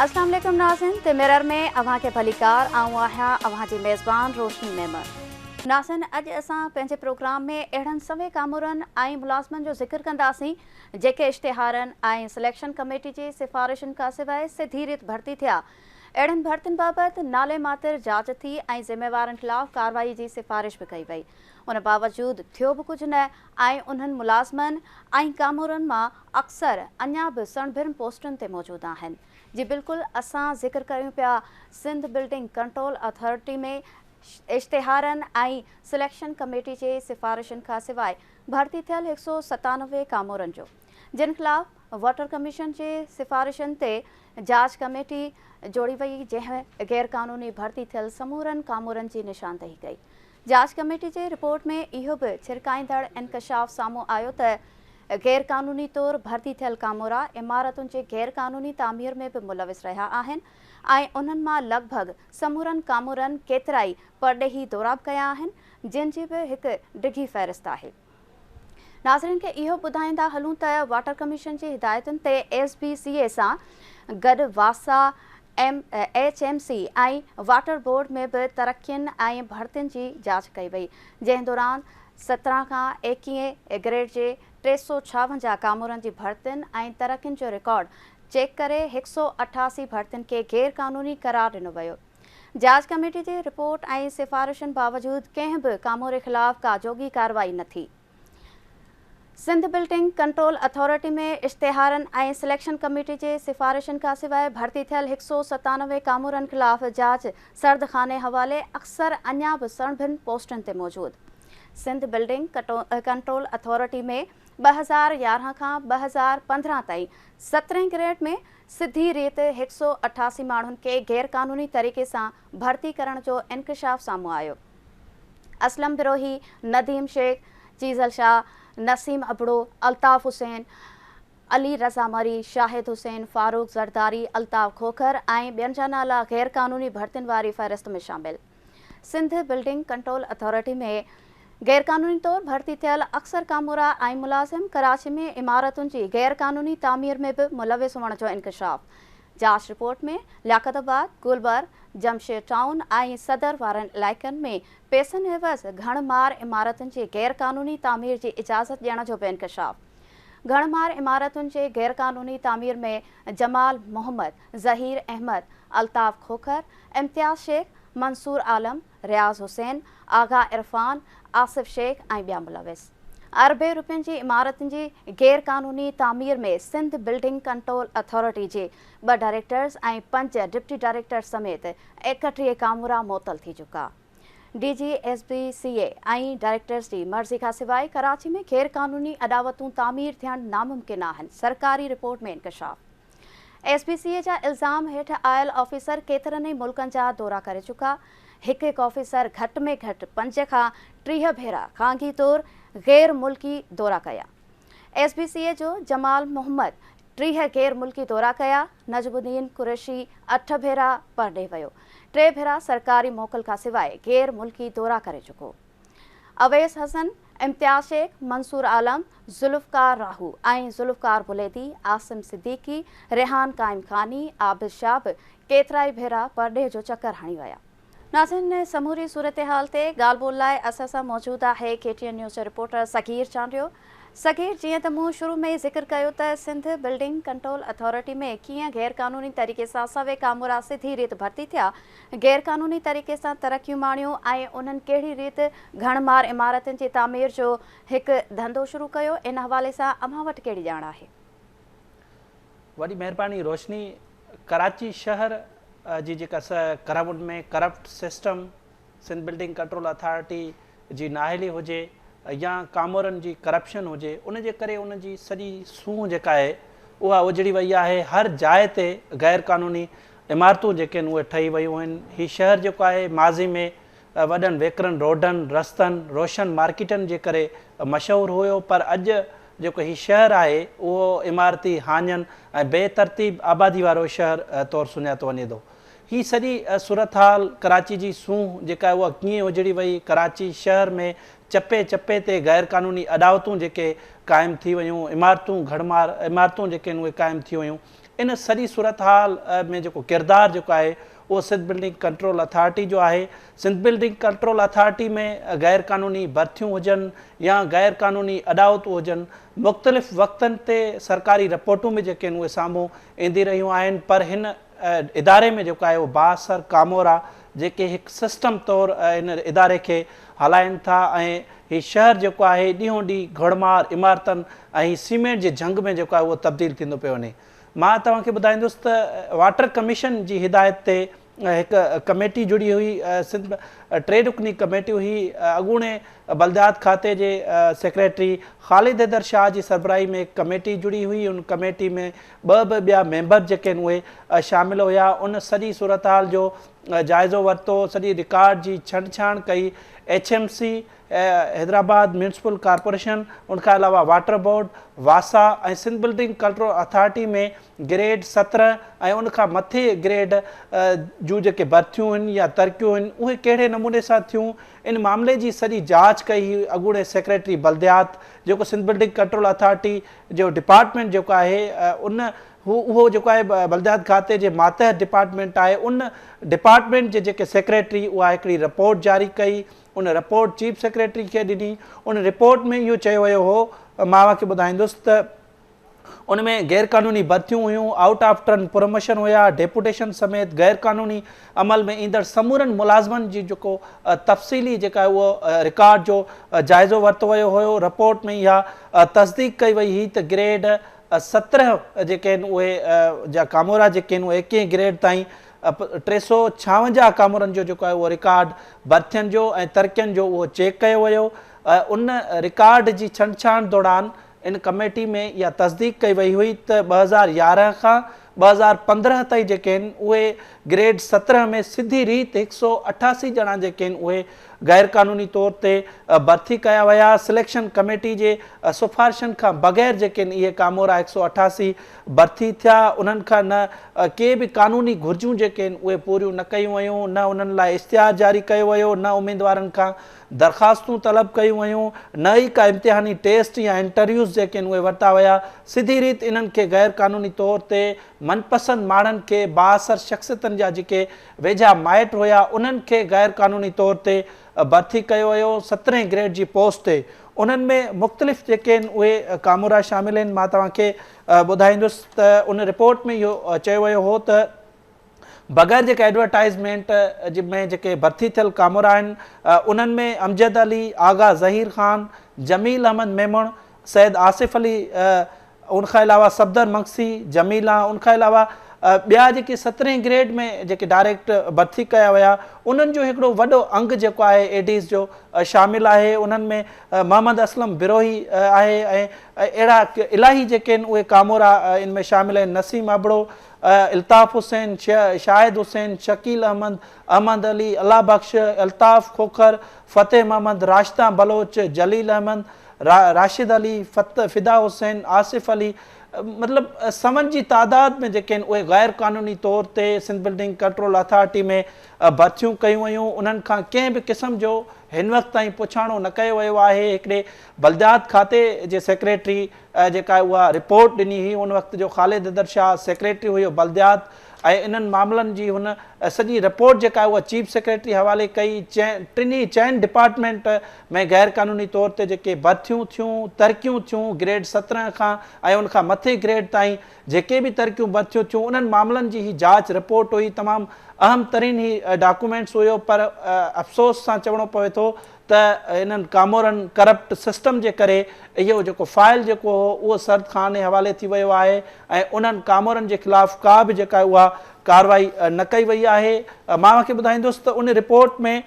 अस्सलाम वालेकुम नाज़रीन ते मिरर में अवां के भलीकार आऊं आहियां अवां जी मेज़बान रोशनी मेमर। नाज़रीन अॼु असां पंहिंजे प्रोग्राम में अहिड़नि सवे कामरनि ऐं मुलाज़मनि जो ज़िक्र कंदासीं जेके इश्तिहारनि ऐं सिलेक्शन कमेटी जी सिफ़ारिशुनि खां सवाइ सिधी रीत भर्ती थिया। अहिड़नि भर्तियुनि बाबति नाले मातिर जांच थी ऐं ज़िम्मेवारनि ख़िलाफ़ कार्रवाई जी सिफ़ारिश बि कई वई। उन बावजूदि थियो बि कुझु न ऐं उन्हनि मुलाज़मनि ऐं कामरनि मां अक्सर अञा बि सणभिरनि पोस्टुनि ते मौजूदु आहिनि। जी बिल्कुलु असां ज़िक्र कयूं पिया सिंध बिल्डिंग कंट्रोल अथॉरिटी में इश्तिहारनि ऐं सिलेक्शन कमेटी जे सिफ़ारिशुनि खां सवाइ भर्ती थियल 197 कामरनि जो, जिन ख़िलाफ़ वॉटर कमीशन जे सिफ़ारिशुनि ते जांच कमेटी जोड़ी वई, जंहिं गैर क़ानूनी भर्ती थियल समूरनि कामरनि जी निशानदेही कई। जांच कमेटी जे रिपोर्ट में इहो बि छिरकाईंदड़ इंकशाफ साम्हूं आयो त गैर क़ानूनी तौर भर्ती थियल कामोरा इमारतुनि जे गैर क़ानूनी तामीर में भी मुलविस रहा आहिनि ऐं उन्हनि मां लॻभॻि समूरनि कामरनि केतिराई परॾेही दौरा बि कया आहिनि, जिन जी बि हिकु डिघी फ़हरिस्त आहे। नाज़रीन खे इहो ॿुधाईंदा हलूं त वाटर कमीशन जी हिदायतुनि ते SBCA सां गॾु वासा HMC ऐं वाटर बोर्ड में भी तरक्कियुनि ऐं भर्तियुनि जी जांच कई वई, जंहिं दौरान 17 खां 21 ग्रेड जे 356 कामरनि जी भर्तियुनि ऐं तरक्कियुनि जो रिकॉर्ड चेक करे 188 भर्तियुनि के गैर क़ानूनी करार ॾिनो वियो। जांच कमेटी जी रिपोर्ट ऐं सिफ़ारिशुनि बावजूदि कंहिं बि कामोरे ख़िलाफ़ का जोगी कार्रवाई न थी। सिंध बिल्डिंग कंट्रोल अथॉरिटी में इश्तिहारनि ऐं सिलेक्शन कमेटी जे सिफ़ारिशुनि खां सवाइ भर्ती थियल 197 कामरनि ख़िलाफ़ जांच सर्दखाने हवाले अक्सर अञा बि सणभिरनि पोस्टुनि ते मौजूदु। सिंध बिल्डिंग कंट्रोल अथॉरिटी में 2011 खां 2015 ताईं 17 ग्रेड में सिधी रीत 188 माण्हुनि खे गैर क़ानूनी तरीक़े सां भर्ती करण जो इंकशाफ साम्हूं आयो। असलम बिरोही, नदीम शेख, चीज़ल शाह, नसीम अबड़ो, अल्ताफ़ हुसैन, अली रज़ा मरी, शाहिद हुसैन, फारूक ज़रदारी, अल्ताफ़ खोखर ऐं ॿियनि जा नाला गैर क़ानूनी भर्तियुनि वारी फ़हरिस्त में शामिल। सिंध बिल्डिंग कंट्रोल अथॉरिटी में गैर क़ानूनी तौर भर्ती थियल अक्सर कामोरा ऐं मुलाज़िम कराची में इमारतुनि जी गैर क़ानूनी तामीर में भी मुलविस हुअण जो इंकशाफ। जांच रिपोर्ट में लियाकताबाद, गुलबर्ग, जमशेद टाउन ऐं सदर वारनि इलाइक़नि में पैसनि एवज़ घणमार इमारतुनि जी गैर क़ानूनी तामीर जी इजाज़त ॾियण जो भी इंकशाफ। घणमार इमारतुनि जे गैर क़ानूनी तामीर में जमाल मोहम्मद, ज़हीर अहमद, अल्ताफ़ खोखर, इम्तियाज़ शेख, मंसूर आलम, रियाज़ हुसैन, आगा इरफान, आसिफ शेख ऐं ॿिया मुलविस। अरबे रुपयनि जी इमारतुनि जी गैर क़ानूनी तामीर में सिंध बिल्डिंग कंट्रोल अथॉरिटी जे 2 डायरेक्टर्स ऐं 5 डिप्टी डायरेक्टर समेत 31 कामोरा मुअतल थी चुका। DG SBCA ऐं डायरेक्टर्स जी मर्ज़ी खां सवाइ कराची में गैर क़ानूनी अदावतूं तामीर थियण नामुमकिन आहिनि, सरकारी रिपोर्ट में इंकशाफ। SBCA जा इल्ज़ाम हेठि आयल ऑफिसर केतिरनि ई मुल्कनि जा दौरा करे चुका। हिकु ऑफिसर घटि में घटि 5 खां 30 भेरा खांगी तौर गैर मुल्की दौरा कया। SBCA जो जमाल मोहम्मद 30 गैर मुल्की दौरा कया। नजमुद्दीन कुरैशी 8 भेरा परॾे वियो। 3 भेरा सरकारी मोकल खां सवाइ गैर मुल्की दौरा करे चुको। अवैस हसन, इम्तियाज़ शेख, मंसूर आलम, ज़ुल्फ़कार राहू ऐं ज़ुल्फ़कार बुलेदी, आसिम सिद्दीकी, रेहान काइम खानी, आबिद शाह बि केतिराई भेरा परॾे जो चक्कर हणी विया। नाज़रीन, समूरी सूरत हाल ते ॻाल्हि ॿोल लाइ असां सां मौजूदु आहे KTN न्यूज़ जो रिपोर्टर सगीर चांडियो। सगीर, जीअं त मूं शुरू में ज़िक्र कयो त सिंध बिल्डिंग कंट्रोल अथॉरिटी में कीअं गैर क़ानूनी तरीक़े सां सवे कामोरा सिधी रीत भर्ती थिया, गैर क़ानूनी तरीक़े सां तरक्कियूं माणियूं ऐं उन्हनि कहिड़ी रीत घणमार इमारतुनि जी तामीर जो हिकु धंधो शुरू कयो, इन हवाले सां अव्हां वटि कहिड़ी ॼाण आहे? वॾी महिरबानी रोशनी। कराची शहर जी जेका करावट में corrupt system, Sindh building control authority जी नाअहली हुजे या कामोरनि जी करप्शन हुजे, उन जे करे उन जी सॼी सूंहं जेका आहे उहा उजड़ी वई आहे। हर जाइ ते गैर क़ानूनी इमारतूं जेके आहिनि उहे ठही वयूं आहिनि। हीउ शहर जेको आहे माज़ी में वॾनि वेकरनि रोडनि, रस्तनि, रोशन मार्केटनि जे करे मशहूरु हुयो, पर अॼु जेको हीउ शहर आहे उहो इमारती हाञनि ऐं बेतरतीब आबादी वारो शहर तौरु सुञातो वञे थो। ही सॼी सूरत हाल कराची जी सूंहं जेका आहे उहा कीअं उजड़ी वई, कराची शहर में चपे चपे ते गैर क़ानूनी अदावतूं जेके क़ाइमु थी वियूं, इमारतूं जेके आहिनि उहे क़ाइमु थी वियूं, इन सॼी सूरत हाल में जेको किरदारु जेको आहे उहो सिंध बिल्डिंग कंट्रोल अथॉरिटी जो आहे। सिंध बिल्डिंग कंट्रोल अथॉरिटी में गैर क़ानूनी भर्तियूं हुजनि या गैर क़ानूनी अदावतूं हुजनि, मुख़्तलिफ़ वक़्तनि ते सरकारी रिपोर्टूं में जेके आहिनि उहे साम्हूं ईंदी रहियूं आहिनि, पर हिन इदारे में जेको आहे उहो बासर कामोर आहे जेके हिकु सिस्टम तौरु हिन इदारे खे हलाइनि था ऐं हीउ शहर जेको आहे ॾींहों ॾींहुं घड़मार इमारतनि ऐं सीमेंट जे जंग में जेको आहे उहो तब्दील थींदो पियो वञे। मां तव्हांखे ॿुधाईंदुसि त वाटर कमीशन जी हिदायत ते हिकु कमेटी जुड़ी हुई, सिंध 3 रुकनी कमेटी हुई। अॻूणे बलदियात खाते जे सेक्रेटरी ख़ालिद हैदर शाह जी सरबराही में कमेटी जुड़ी हुई। उन कमेटी में ॿिया मेंबर जेके आहिनि उहे शामिल हुया। उन सॼी सूरत हाल जो जाइज़ो वरितो, सॼी रिकॉर्ड जी छंछाण कई। HMC हैदराबाद म्यूनसिपल कॉर्पोरेशन, उनखां अलावा वाटर बोर्ड, वासा ऐं सिंध बिल्डिंग कंट्रोल अथॉरिटी में ग्रेड 17 ऐं उनखां मथे ग्रेड जूं जेके भर्तियूं आहिनि या तरक़ियूं आहिनि उहे कहिड़े नमूने सां थियूं, इन मामले जी सॼी जांच कई अॻूणे सेक्रेटरी बलदियात जेको सिंध बिल्डिंग कंट्रोल अथॉरिटी जो डिपार्टमेंट जेको आहे उहो जेको आहे बलदियात खाते जे मातहत डिपार्टमेंट आहे। उन डिपार्टमेंट जे जेके सेक्रेटरी उहा हिकिड़ी रिपोर्ट जारी कई, उन रिपोर्ट चीफ सेक्रेटरी खे ॾिनी। उन रिपोर्ट में इहो चयो वियो हो, मां तव्हांखे ॿुधाईंदुसि त उन में गैर क़ानूनी भर्तियूं हुयूं, आउट ऑफ टर्न प्रमोशन हुया, डेपुटेशन समेत गैर क़ानूनी अमल में ईंदड़ समूरनि मुलाज़मनि जी जेको तफ़सीली जेका आहे उहो रिकॉर्ड जो जाइज़ो वरितो वियो हुयो। रिपोर्ट में इहा तस्दीक कई वई हुई त ग्रेड 17 जेके आहिनि उहे जा कामोरा जेके आहिनि उहे 21 ग्रेड ताईं 356 कामोरनि जो जेको आहे उहो रिकॉर्ड भर्तियुनि जो ऐं तरक़ियुनि जो उहो चेक कयो वियो। उन रिकॉर्ड जी छंछाण दौरान इन कमेटी में इहा तस्दीक कई वई हुई त 2011 खां 2015 ताईं जेके आहिनि उहे ग्रेड 17 में सिधी रीत 188 ॼणा जेके आहिनि उहे गैर क़ानूनी तौर ते भर्ती कया विया। सिलेक्शन कमेटी जे सिफ़ारिशनि खां बग़ैर जेके आहिनि इहे कामोरा 188 भर्ती थिया। उन्हनि खां न के बि क़ानूनी घुर्जूं जेके आहिनि उहे पूरियूं न कयूं वयूं, न उन्हनि लाइ इश्तिहार जारी कयो वियो, न उमेदवारनि खां दरख़्वास्तूं तलब कयूं वयूं, न ई का इम्तिहानी टेस्ट या इंटरव्यूज़ जेके आहिनि उहे वरिता विया। सिधी रीत इन्हनि खे गैर क़ानूनी तौर ते मनपसंद माण्हुनि खे 62 शख़्सियतनि जा जेके वेझा माइट हुया उन्हनि खे गैर क़ानूनी तौर ते भर्ती कयो वियो 17 ग्रेड जी पोस्ट ते। उन्हनि में मुख़्तलिफ़ जेके आहिनि उहे कामोरा शामिल आहिनि। मां तव्हांखे ॿुधाईंदुसि त उन रिपोर्ट में इहो चयो वियो हो त बग़ैर जेके एडवर्टाइज़मेंट में जेके भर्ती थियल कामोरा आहिनि उन्हनि में अमजद अली, आगा ज़हीर ख़ान, जमील अहमद मेमण, सैद आसिफ़ अली, उनखां अलावा सफदर मक्सी, जमीला, उनखां अलावा ॿिया जेके 17 ग्रेड में जेके डायरेक्ट भर्ती कया विया उन्हनि जो हिकिड़ो वॾो अंग जेको आहे एडीज़ जो शामिल आहे। उन्हनि में मोहम्मद असलम बिरोही आहे ऐं अहिड़ा इलाही जेके आहिनि उहे कामोरा इन में शामिल आहिनि। नसीम अबड़ो, इल्ताफ़ हुसैन, शाहिद हुसैन, शकील अहमद, अहमद अली, अल्लाह बख्श, अल्ताफ़ खोखर, फ़तेह मोहम्मद, राशिदा बलोच, जलील अहमद, राशिद अली, फ़िदा हुसैन, आसिफ़ अली, मतिलबु समन जी तादाद में जेके आहिनि उहे गैर क़ानूनी तौर ते सिंध बिल्डिंग कंट्रोल अथॉरिटी में भर्तियूं कयूं वयूं। उन्हनि खां कंहिं बि क़िस्म जो हिन वक़्त ताईं पुछाणो न कयो वियो आहे। हिकिड़े बलदियात खाते जे सेक्रेटरी जेका आहे उहा रिपोर्ट ॾिनी हुई, उन वक़्त जो ख़ालिद हैदर शाह सेक्रेटरी हुयो बलदियात, ऐं इन्हनि मामलनि जी हुन सॼी रिपोर्ट जेका आहे उहा चीफ सेक्रेटरी हवाले कई। चइनि डिपार्टमेंट में गैर क़ानूनी तौर ते जेके भर्तियूं थियूं, तरक़ियूं थियूं ग्रेड 17 खां ऐं उनखां मथे ग्रेड ताईं जेके बि तरक़ियूं भर्तियूं थियूं उन्हनि मामलनि जी ही जांच रिपोर्ट हुई। तमामु अहम तरीन ही डॉक्यूमेंट्स हुयो, पर अफ़सोस सां चवणो पवे थो त इन्हनि कामोरनि करप्ट सिस्टम जे करे इहो जेको फाइल जेको हो उहो सर्द ख़ान जे हवाले थी वियो आहे ऐं उन्हनि कामोरनि जे ख़िलाफ़ का बि जेका आहे उहा कार्रवाई न कई वई आहे। मां तव्हांखे ॿुधाईंदुसि त उन रिपोर्ट में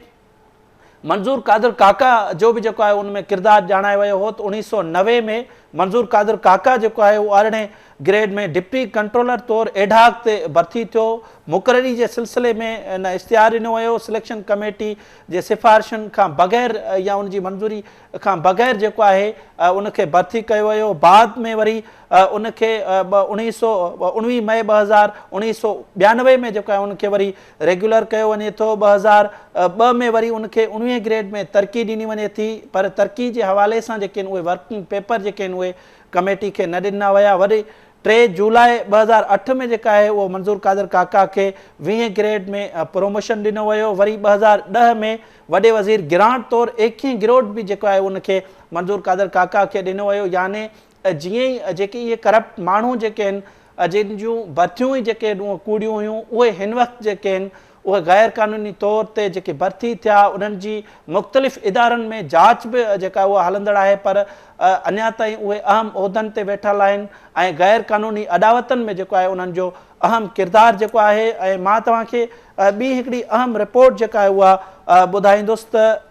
मंज़ूर कादिर काका जो बि जेको आहे उन में किरदारु ॼाणायो वियो हो त 1990 में मंज़ूर कादिर काका जेको आहे उहो 18 ग्रेड में डिप्टी कंट्रोलर तौरु एडहाक ते भर्ती थियो। मुक़ररी जे सिलसिले में इन इश्तिहार ॾिनो वियो सिलेक्शन कमेटी जे सिफ़ारिशुनि खां बग़ैर या उनजी मंज़ूरी खां बग़ैर जेको आहे उनखे भर्ती कयो वियो। बाद में वरी उनखे 19 मई 1992 में जेको आहे उनखे वरी रेगुलर कयो वञे थो। 2002 में वरी उनखे 19 ग्रेड में तरक़ी ॾिनी वञे थी, पर तरक़ी जे हवाले सां जेके आहिनि उहे वर्किंग पेपर जेके आहिनि उहे कमेटी खे न ॾिना विया। वरी 3 जुलाई 2008 में जेका आहे उहो मंज़ूर कादिर काका खे 20 ग्रेड में प्रोमोशन ॾिनो वियो। वरी 2010 में वॾे वज़ीर गिरांट तौरु 21 ग्रेड बि जेको आहे उनखे मंज़ूर कादिर काका खे ॾिनो वियो। याने जीअं ई जेके इहे करप्ट माण्हू जेके आहिनि जिन जूं भर्तियूं ई जेके आहिनि उहे कूड़ियूं हुयूं, उहे हिन वक़्तु जेके आहिनि उहे गैर क़ानूनी तौर ते जेके भर्ती थिया उन्हनि जी मुख़्तलिफ़ इदारनि में जांच बि जेका उहा हलंदड़ आहे, पर अञा ताईं उहे अहम उहिदनि ते वेठल आहिनि ऐं गैर क़ानूनी अदावतनि में जेको आहे उन्हनि जो अहम किरदारु जेको आहे। ऐं मां तव्हांखे ॿी हिकिड़ी अहम रिपोर्ट जेका आहे उहा ॿुधाईंदुसि त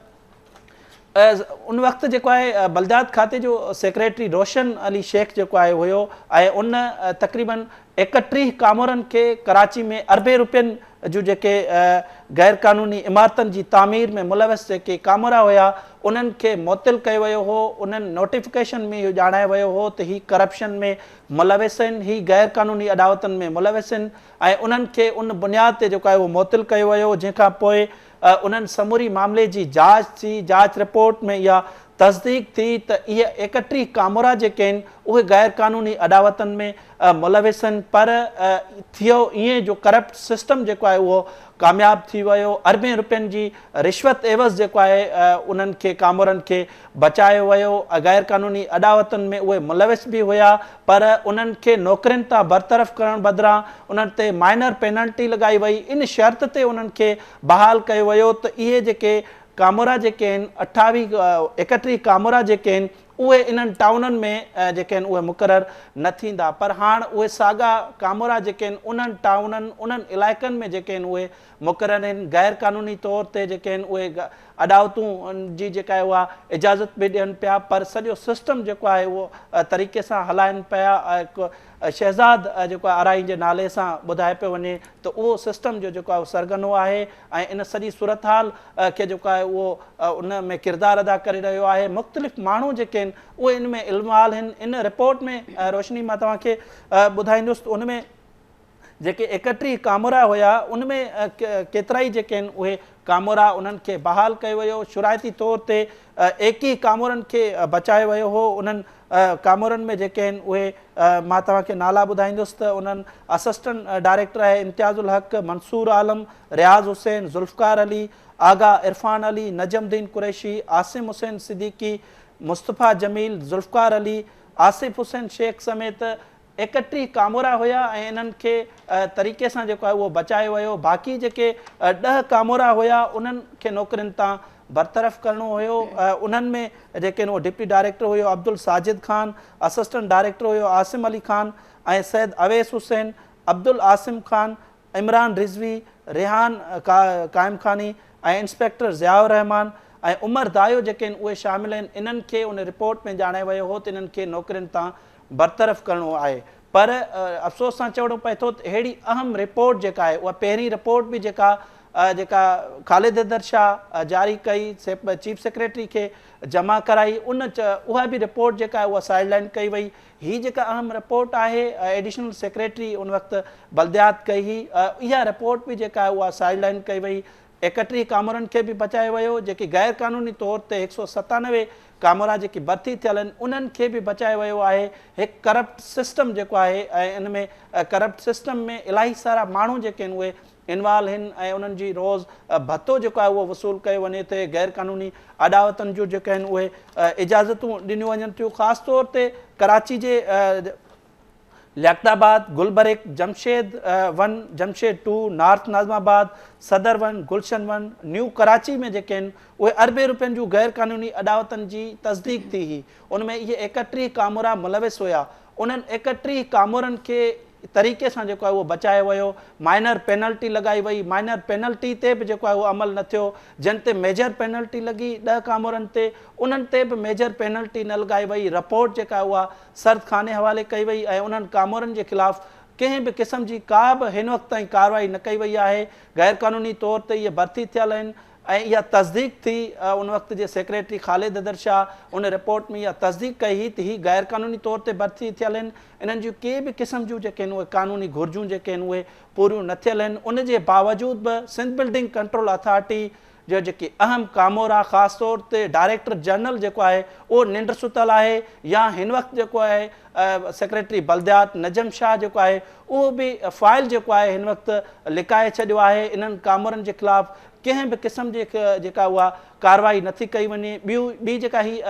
उन वक़्तु जेको आहे बलदियात खाते जो सेक्रेटरी रोशन अली शेख जेको आहे हुयो ऐं उन तक़रीबन 31 कामोरनि खे कराची में अरबे रुपयनि जूं जेके गैर क़ानूनी इमारतनि जी तामीर में मुलविस जेके कामोरा हुया उन्हनि खे मुअत्तिल कयो वियो हो। उन्हनि नोटिफिकेशन में इहो ॼाणायो वियो हो त ही करप्शन में मुलविस आहिनि, ही गैर क़ानूनी अदावतनि में मुलविस आहिनि ऐं उन्हनि खे उन बुनियाद ते जेको आहे उहो मुअत्तिल कयो वियो। जंहिंखां पोइ उन्हनि समूरी मामले जी जांच थी। जांच रिपोर्ट में इहा तस्दीक थी त इहे 31 कामोरा जेके आहिनि उहे गैर क़ानूनी अदावतनि में मुलविस आहिनि, पर थियो ईअं जो करप्ट सिस्टम जेको आहे उहो कामयाबु थी वियो। अरबे रुपयनि जी रिश्वत एवज़ जेको आहे उन्हनि खे कामोरनि खे बचायो वियो। गैर क़ानूनी अदावतनि में उहे मुलविस बि हुया, पर उन्हनि खे नौकरियुनि तां बरतरफ़ करण बदिरां उन्हनि ते माइनर पेनल्टी लॻाई वई। इन शर्त ते उन्हनि खे बहाल कयो वियो त इहे जेके कामोरा जेके आहिनि 31 कामोरा जेके आहिनि उहे इन्हनि टाउननि में जेके आहिनि उहे मुक़ररु न थींदा। पर हाणे उहे साॻा कामोरा जेके आहिनि उन्हनि टाउननि उन्हनि इलाइक़नि में जेके आहिनि उहे मुक़ररु आहिनि। गैर क़ानूनी तौर ते जेके आहिनि उहे अदावतूं जी जेका आहे उहा इजाज़त बि ॾियनि पिया, पर सॼो सिस्टम जेको आहे उहो तरीक़े सां हलाइनि पिया। शहज़ाद जेको आहे अराई जे नाले सां ॿुधाए पियो वञे त उहो सिस्टम जो जेको आहे सरगनो आहे ऐं इन सॼी सूरत हाल खे जेको आहे उहो उन में किरदारु अदा करे रहियो आहे। मुख़्तलिफ़ माण्हू जेके आहिनि उहे इन में इल्माल आहिनि। इन रिपोर्ट में रोशनी मां तव्हांखे ॿुधाईंदुसि त उन में जेके 31 कामोरा हुया उनमें केतिरा ई जेके आहिनि उहे कामोरा उन्हनि खे बहाल कयो वियो। शुराइती तौर ते 21 कामोरनि खे बचायो वियो हो। उन्हनि कामोरनि में जेके आहिनि उहे मां तव्हांखे नाला ॿुधाईंदुसि त उन्हनि असिस्टेंट डायरेक्टर आहे इम्तियाज़ुल हक़, मंसूर आलम, रियाज़ हुसैन, ज़ुल्फ़कार अली, आगा इरफान अली, नजमुद्दीन कुरैशी, आसिम हुसैन सिद्दीकी, मुस्तफ़ा जमील, ज़ुल्फ़कार अली, आसिफ हुसैन शेख समेत 31 कामोरा हुया ऐं इन्हनि खे तरीक़े सां जेको आहे उहो बचायो वियो। बाक़ी जेके 10 कामोरा हुया उन्हनि खे नौकरियुनि तां बरतरफ़ करणो हुयो। उन्हनि में जेके आहिनि उहो डिप्टी डायरेक्टर हुयो अब्दुल साजिद ख़ान, असिस्टेंट डायरेक्टर हुयो आसिम अली ख़ान ऐं सैद अवैस हुसैन, अब्दुल आसिम ख़ान, इमरान रिज़वी, रेहान क़ाइम ख़ानी ऐं इंस्पेक्टर ज़ियाउर रहमान ऐं उमर दायो जेके आहिनि उहे शामिल आहिनि। इन्हनि खे उन रिपोर्ट में ॼाणायो वियो हो त इन्हनि खे नौकरियुनि तां बरतरफ़ करणो आहे। पर अफ़सोस सां चवणो पए थो त अहिड़ी अहम रिपोर्ट जेका आहे उहा पहिरीं रिपोर्ट बि जेका ख़ालिद हैदर शाह जारी कई, चीफ सेक्रेटरी खे जमा कराई, उहा बि रिपोर्ट जेका आहे उहा साइडलाइन कई वई। हीअ जेका अहम रिपोर्ट आहे एडिशनल सेक्रेटरी उन वक़्तु बलदियात कई हुई, इहा रिपोर्ट बि जेका आहे उहा साइडलाइन कई वई। 31 कामोरनि खे बि बचायो वियो। जेके गैर क़ानूनी तौर ते 197 कामोरा जेकी भर्ती थियल आहिनि उन्हनि खे बि बचायो वियो आहे। हिकु करप्ट सिस्टम जेको आहे ऐं इन में करप्ट सिस्टम में इलाही सारा माण्हू जेके आहिनि उहे इन्वॉल्व आहिनि ऐं उन्हनि जी रोज़ भत्तो जेको आहे उहो वसूल कयो वञे थो। गैर क़ानूनी अदावतनि जूं जेके आहिनि उहे इजाज़तूं ॾिनियूं वञनि थियूं। ख़ासि तौर ते कराची जे लियाकताबाद, गुलबर्ग, जमशेद 1, जमशेद 2, नॉर्थ नाज़माबाद, सदर 1, गुलशन 1, न्यू कराची में जेके आहिनि उहे अरबे रुपयनि जूं गैर क़ानूनी अदावतनि जी तस्दीक थी हुई। उन में इहे 31 कामोरा मुलविस हुया। उन्हनि 31 कामोरनि खे तरीक़े सां जेको आहे उहो बचायो वियो। माइनर पेनल्टी लॻाई वई, माइनर पेनल्टी ते बि जेको आहे उहो अमल न थियो। जिन ते मेजर पेनल्टी लॻी 10 कामरनि ते, उन्हनि ते बि मेजर पेनल्टी न लॻाई वई। रिपोर्ट जेका उहा सर्दखाने हवाले कई वई ऐं उन्हनि कामरनि जे ख़िलाफ़ कंहिं बि क़िस्म जी का बि हिन वक़्त ताईं कार्रवाई न कई वई आहे। गैर क़ानूनी तौर ते इहे भर्ती थियल आहिनि ऐं इहा तस्दीक थी उन वक़्त जे सेक्रेटरी ख़ालिद अदर शाह उन रिपोर्ट में इहा तस्दीक कई हुई त हीअ गैर क़ानूनी तौर ते भर्ती थियल आहिनि। इन्हनि जूं के बि क़िस्म जूं जेके आहिनि उहे क़ानूनी घुरिजूं जेके आहिनि उहे पूरियूं न थियल आहिनि। उन जे बावजूद बि सिंध बिल्डिंग कंट्रोल अथॉरिटी जो जेकी अहम कामोर आहे, ख़ासि तौर ते डायरेक्टर जनरल जेको आहे उहो निंड सुतल आहे, या हिन वक़्तु जेको आहे सेक्रेटरी बल्दियात नजम शाह जेको आहे उहो बि फाइल जेको आहे हिन वक़्तु लिकाए छॾियो आहे। इन्हनि कामरनि जे ख़िलाफ़ कंहिं बि क़िस्म जे जेका उहा कार्रवाई नथी कई वञे। ॿी जेका ही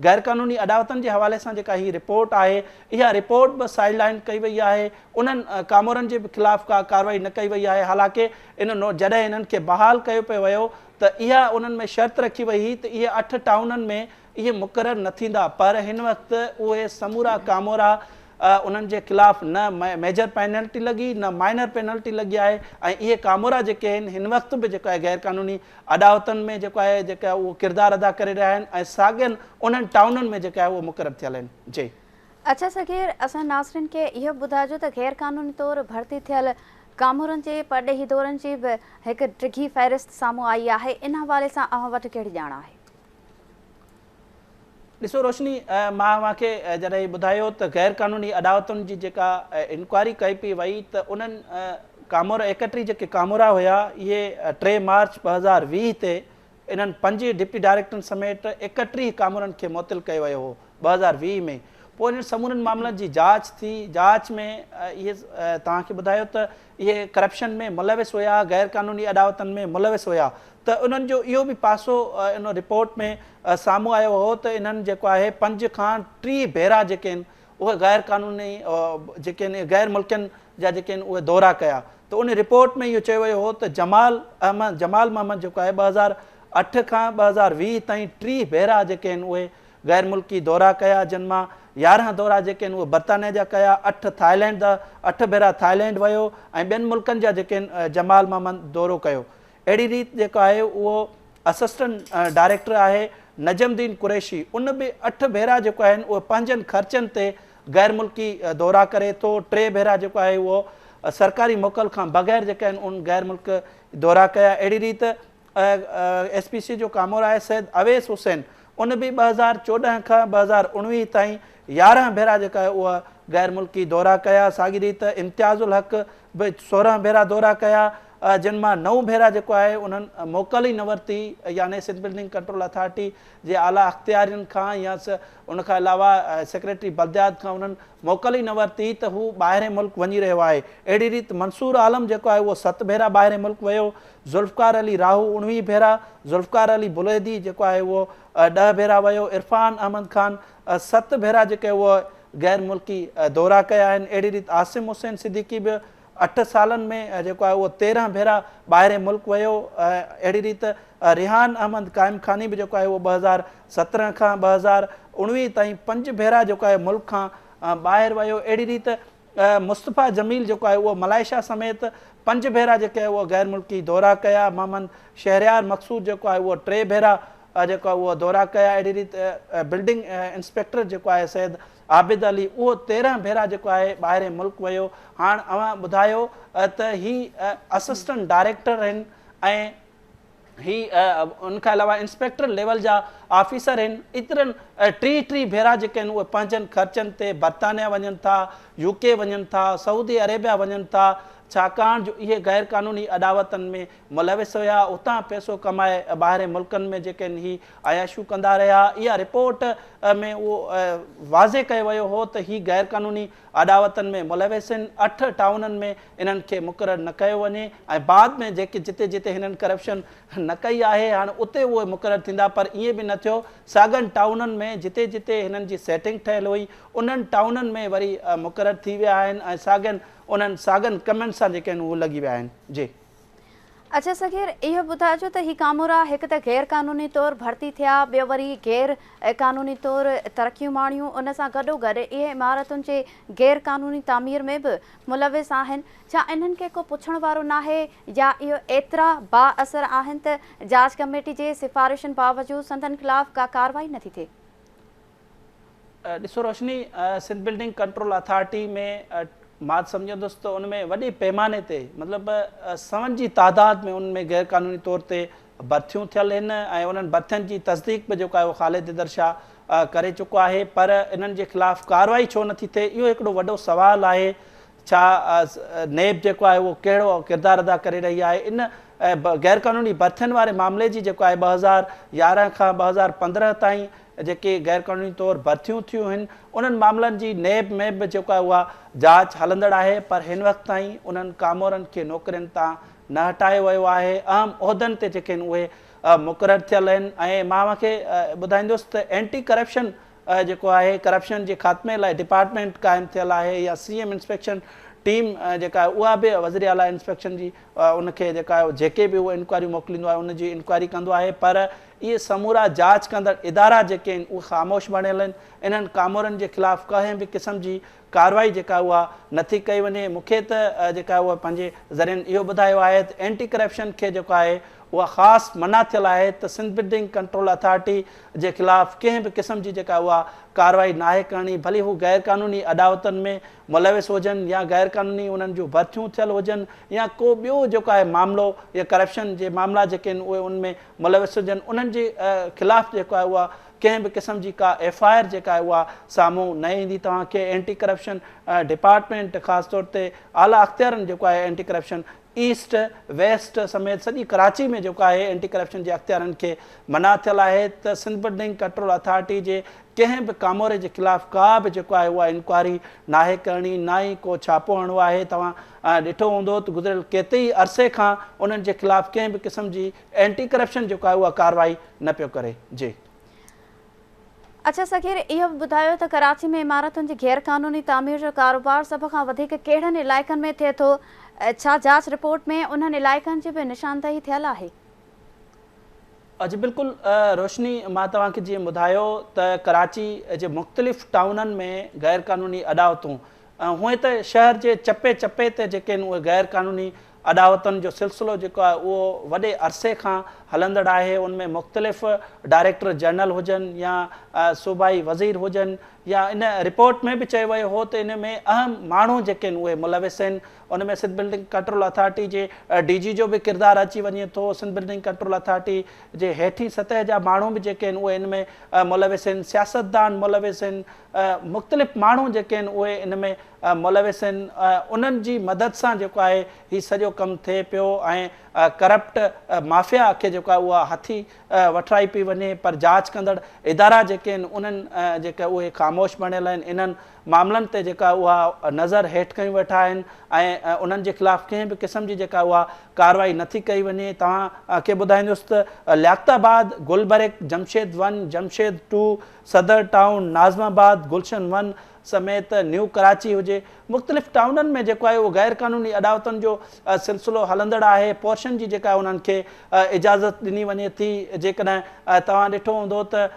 गैर क़ानूनी अदावतनि जे हवाले सां जेका ही रिपोर्ट आहे, इहा रिपोर्ट बि साइड लाइन कई वई आहे। उन्हनि कामरनि जे बि ख़िलाफ़ का कार्रवाई न कई वई आहे। हालांकि जॾहिं इन्हनि खे बहाल कयो पियो वियो त इहा उन्हनि में शर्त रखी वई हुई त इहे 8 टाउननि में इहे मुक़ररु न थींदा, पर हिन वक़्तु उहे समूरा कामोरा उन्हनि जे ख़िलाफ़ न मेजर पेनल्टी लॻी न माइनर पेनल्टी लॻी आहे ऐं इहे कामोरा जेके आहिनि हिन वक़्तु बि जेको आहे गैर क़ानूनी अदावतनि में जेको आहे जेका उहो किरदारु अदा करे रहिया आहिनि ऐं साॻियनि उन्हनि टाउननि में जेका आहे उहो मुक़ररु थियल आहिनि। जी अच्छा सगीर, असां नाज़रीन खे इहो ॿुधाइजो त गैर क़ानूनी तौरु भर्ती थियल कामोरनि जे परॾेही दौरनि जी बि हिकु टिघी फ़हिरिस्त साम्हूं आई आहे। इन हवाले सां अव्हां वटि कहिड़ी ॼाण आहे? ॾिसो रोशनी, मां तव्हांखे जॾहिं ॿुधायो त गैर क़ानूनी अदावतुनि जी जेका इंक्वायरी कई पई वई त उन्हनि कामोरा 31 जेके कामोरा हुया इहे 3 मार्च 2020 ते इन्हनि 5 डिप्टी डायरेक्टरनि समेत 31 कामोरनि खे मुअतल कयो वियो हो 2020 में। पोइ इन्हनि समूरनि मामलनि जी जांच थी। जांच में इहे तव्हांखे ॿुधायो त इहे करप्शन में मुलविस हुया, गैर क़ानूनी अदावतनि में मुलविस हुया, त उन्हनि जो इहो बि पासो इन रिपोर्ट में साम्हूं आयो हो त इन्हनि जेको आहे 5 खां 3 भेरा जेके आहिनि उहे गैर क़ानूनी जेके आहिनि गैर मुल्कनि जा जेके आहिनि उहे दौरा कया। त उन रिपोर्ट में इहो चयो वियो हो त जमाल महमद जेको आहे 2008 खां 2020 ताईं 3 भेरा जेके आहिनि उहे गैर मुल्की दौरा कया, जिन मां 11 दौरा जेके आहिनि उहे बर्तानिया जा कया, 8 थाईलैंड जा 8 भेरा थाईलैंड वियो ऐं ॿियनि मुल्कनि जा जेके आहिनि जमाल महमद दौरो कयो। अहिड़ी रीति जेको आहे उहो असिस्टेंट डायरेक्टर आहे नजमुद्दीन कुरैशी, उन बि 8 भेरा जेको आहिनि उहे पंहिंजनि ख़र्चनि ते गैर मुल्की दौरा करे थो। 3 भेरा जेको आहे उहो सरकारी मोकल खां बग़ैर जेके आहिनि उन गैर मुल्क दौरा कया। अहिड़ी रीति SPC जो कामोर आहे सैयद अवैस हुसैन, उन बि 2014 खां 2019 ताईं 11 भेरा जेका आहे उहा गैर मुल्की दौरा कया। साॻी रीति इम्तियाज़ुल हक़ बि 16 भेरा दौरा कया, जिन मां 9 भेरा जेको आहे उन्हनि मोकल ई न वरिती, यानी सिंध बिल्डिंग कंट्रोल अथॉरिटी जे आला अख़्तियारियुनि खां या उनखां अलावा सेक्रेटरी बल्दियात खां उन्हनि मोकल ई न वरिती त हू ॿाहिरि मुल्क वञी रहियो आहे। अहिड़ी रीति मंसूर आलम जेको आहे उहो 7 भेरा ॿाहिरि मुल्क वियो, ज़ुल्फ़कार अली राहू 19 भेरा, ज़ुल्फ़कार अली बुलैदी जेको आहे उहो 10 भेरा वियो, इरफान अहमद खान 7 भेरा जेके उहो गैर मुल्की दौरा कया आहिनि। अहिड़ी रीति आसिम हुसैन सिद्दीकी बि 8 सालनि में जेको आहे उहो 13 भेरा ॿाहिरि मुल्क वियो। अहिड़ी रीति रिहान अहमद क़ाइम खानी बि जेको आहे उहो 2017 खां 2019 ताईं 5 भेरा जेको आहे मुल्क खां ॿाहिरि वियो। अहिड़ी रीति मुस्तफ़ा जमील जेको आहे उहो मलाइशिया समेत 5 भेरा जेके उहो गैर मुल्की दौरा कया। मोहम्मद शहरियार मक़सूद जेको आहे उहो 3 भेरा जेको आहे उहो दौरा कया। अहिड़ी रीति बिल्डिंग इंस्पेक्टर जेको आहे सैयद आबिद अली उहो 13 भेरा जेको आहे ॿाहिरि मुल्क वियो। हाणे अव्हां ॿुधायो त ही असिस्टेंट डायरेक्टर आहिनि ऐं ही उनखां अलावा इंस्पेक्टर लेवल जा ऑफिसर आहिनि। एतिरनि 3 भेरा जेके आहिनि उहे पंहिंजनि ख़र्चनि ते बर्तानिया वञनि था, UK वञनि था, सऊदी अरेबिया वञनि था, छाकाणि जो इहे गैर क़ानूनी अदावतनि में मुलविस हुया, उतां पैसो कमाए ॿाहिरि मुल्कनि में जेके आहिनि ही अयाशूं कंदा रहिया। इहा रिपोर्ट में उहो वाज़े कयो वियो हो त ही गैर क़ानूनी अदावतनि में मुलविस आहिनि। 8 टाउननि में इन्हनि खे मुक़ररु न कयो वञे ऐं बाद में जेके जिते हिननि करप्शन न कई आहे हाणे उते उहे मुक़ररु थींदा, पर ईअं बि न थियो। साॻियनि टाउननि में जिते हिननि जी सेटिंग ठहियल हुई उन्हनि टाउननि में वरी मुक़ररु थी विया आहिनि ऐं साॻियनि कमनि सां जेके आहिनि उहे लॻी विया आहिनि। जी अच्छा सगीर, इहो ॿुधाइजो त ही कामोरा हिकु त गैर क़ानूनी तौरु भर्ती थिया, ॿियो वरी गैर क़ानूनी तौरु तरक़ियूं माणियूं, उन सां गॾोगॾु इहे इमारतुनि जे गैर क़ानूनी तामीर में बि मुलविस आहिनि। छा इन्हनि खे को पुछण वारो नाहे या इहो एतिरा बाअसर आहिनि त जांच कमेटी जे सिफ़ारिशुनि बावजूदि संदनि ख़िलाफ़ का कार्रवाई नथी थिए? ॾिसो रोशनी, सिंध बिल्डिंग कंट्रोल अथॉरिटी में मां सम्झंदुसि त उनमें वॾे पैमाने ते मतिलबु सवनि जी तादाद में उनमें गैर क़ानूनी तौर ते भर्तियूं थियल आहिनि ऐं उन्हनि भर्तियुनि जी तस्दीक बि जेको आहे उहो ख़ालिद हैदर शाह करे चुको आहे, पर इन्हनि जे ख़िलाफ़ कार्रवाई छो नथी थिए, इहो हिकिड़ो वॾो सुवालु आहे। छा नेब जेको आहे उहो कहिड़ो किरदारु अदा करे रही आहे इन गैर क़ानूनी भर्तियुनि वारे मामले जी? जेको आहे 2011 खां 2015 ताईं जेके गैर क़ानूनी तौरु भर्तियूं थियूं आहिनि उन्हनि मामलनि जी नेब में बि जेको आहे उहा जांच हलंदड़ आहे, पर हिन वक़्त ताईं उन्हनि कामोरनि खे नौकरियुनि तां न हटायो वियो आहे। अहम उहिदनि ते जेके आहिनि उहे मुक़ररु थियल आहिनि। ऐं मां मूंखे ॿुधाईंदुसि त एंटी करप्शन जेको आहे, करप्शन जे ख़ात्मे लाइ डिपार्टमेंट क़ाइमु थियल आहे, या CM इंस्पेक्शन टीम जेका आहे उहा बि वज़ीर आला इंस्पेक्शन जी उनखे जेका आहे जेके बि उहो इंक्वायरी मोकिलींदो आहे उनजी इंक्वायरी कंदो आहे, पर इहे समूरा जांच कंदड़ इदारा जेके आहिनि उहे ख़ामोश बणियल आहिनि। इन्हनि कामोरनि जे ख़िलाफ़ कंहिं बि क़िस्म जी कार्रवाई जेका उहा नथी कई वञे। मूंखे त जेका उहा पंहिंजे ज़रिए इहो ॿुधायो आहे त एंटी करप्शन खे जेको आहे उहा ख़ासि मना थियल आहे त सिंध बिल्डिंग कंट्रोल अथॉरिटी जे ख़िलाफ़ कंहिं बि क़िस्म जी जेका उहा कार्रवाई नाहे करणी, भली हू गैर क़ानूनी अदावतनि में मुलविस हुजनि या गैर क़ानूनी उन्हनि जूं भर्तियूं थियल हुजनि या को ॿियो जेको आहे मामिलो या करप्शन जे मामला जेके आहिनि उहे उनमें मुलविस हुजनि, उन्हनि जे ख़िलाफ़ जेको आहे उहा कंहिं बि क़िस्म जी का FIR जेका आहे उहा साम्हूं न ईंदी। तव्हांखे एंटी करप्शन डिपार्टमेंट ख़ासि तौर ते आला अख़्तियारनि जेको आहे एंटी करप्शन ईस्ट वेस्ट समेत सॼी कराची में जेको आहे एंटी करप्शन जे अख़्तियारनि खे मना थियल आहे त सिंध बिल्डिंग कंट्रोल अथॉरिटी जे कंहिं बि कामोरे जे ख़िलाफ़ का बि जेको आहे उहा इंक्वायरी नाहे करणी, ना ई को छापो हणिणो आहे। तव्हां ॾिठो हूंदो त गुज़िरियल केतिरे ई अरसे खां उन्हनि जे ख़िलाफ़ कंहिं बि क़िस्म जी एंटी करप्शन जेको आहे उहा कार्रवाई न पियो करे। जी अच्छा सगीर, इहो ॿुधायो त कराची में इमारतुनि जी गैर क़ानूनी तामीर जो कारोबार सभ खां वधीक कहिड़नि इलाइक़नि में थिए थो? छा जांच रिपोर्ट में उन्हनि इलाइक़नि जी बि निशानदही थियल आहे? जी बिल्कुलु रोशनी, मां तव्हांखे जीअं ॿुधायो त कराची जे मुख़्तलिफ़ टाउननि में गैर क़ानूनी अदावतूं हूअं त शहर जे चपे चपे ते जेके आहिनि उहे गैर क़ानूनी अदावतनि जो सिलसिलो जेको आहे उहो वॾे अरसे खां हलंदड़ आहे। उनमें मुख़्तलिफ़ डायरेक्टर जनरल हुजनि या सूबाई वज़ीर हुजनि, या इन रिपोर्ट में बि चयो वियो हो त इन में अहम माण्हू जेके आहिनि उहे मुलविस आहिनि। उनमें सिंध बिल्डिंग कंट्रोल अथॉरिटी जे DG जो बि किरदारु अची वञे थो। सिंध बिल्डिंग कंट्रोल अथॉरिटी जे हेठी सतह जा माण्हू बि जेके आहिनि उहे इन में मुलविस आहिनि, सियासतदान मुलविस आहिनि, मुख़्तलिफ़ माण्हू जेके आहिनि उहे इन में मुलविस आहिनि। उन्हनि जी मदद सां जेको आहे हीउ सॼो कमु थिए पियो ऐं करप्ट माफ़िया खे जेको आहे उहा हथी वठराई पई वञे, पर जांच कंदड़ इदारा जेके आहिनि उन्हनि जेके उहे ख़ामोश बणियल आहिनि। इन्हनि मामलनि ते जेका उहा नज़र हेठि कयूं वेठा आहिनि ऐं उन्हनि जे ख़िलाफ़ कंहिं बि क़िस्म जी जेका उहा कार्रवाई नथी कई वञे। तव्हांखे ॿुधाईंदुसि त लियाक़ताबाद, गुलबर्ग, जमशेद 1, जमशेद 2, सदर टाउन, नाज़माबाद, गुलशन 1 समेत न्यू कराची हुजे, मुख़्तलिफ़ टाउननि में जेको आहे उहो गैर क़ानूनी अदावतनि जो सिलसिलो हलंदड़ आहे। पोर्शन जी जेका उन्हनि खे इजाज़त ॾिनी वञे थी। जेकॾहिं तव्हां ॾिठो हूंदो त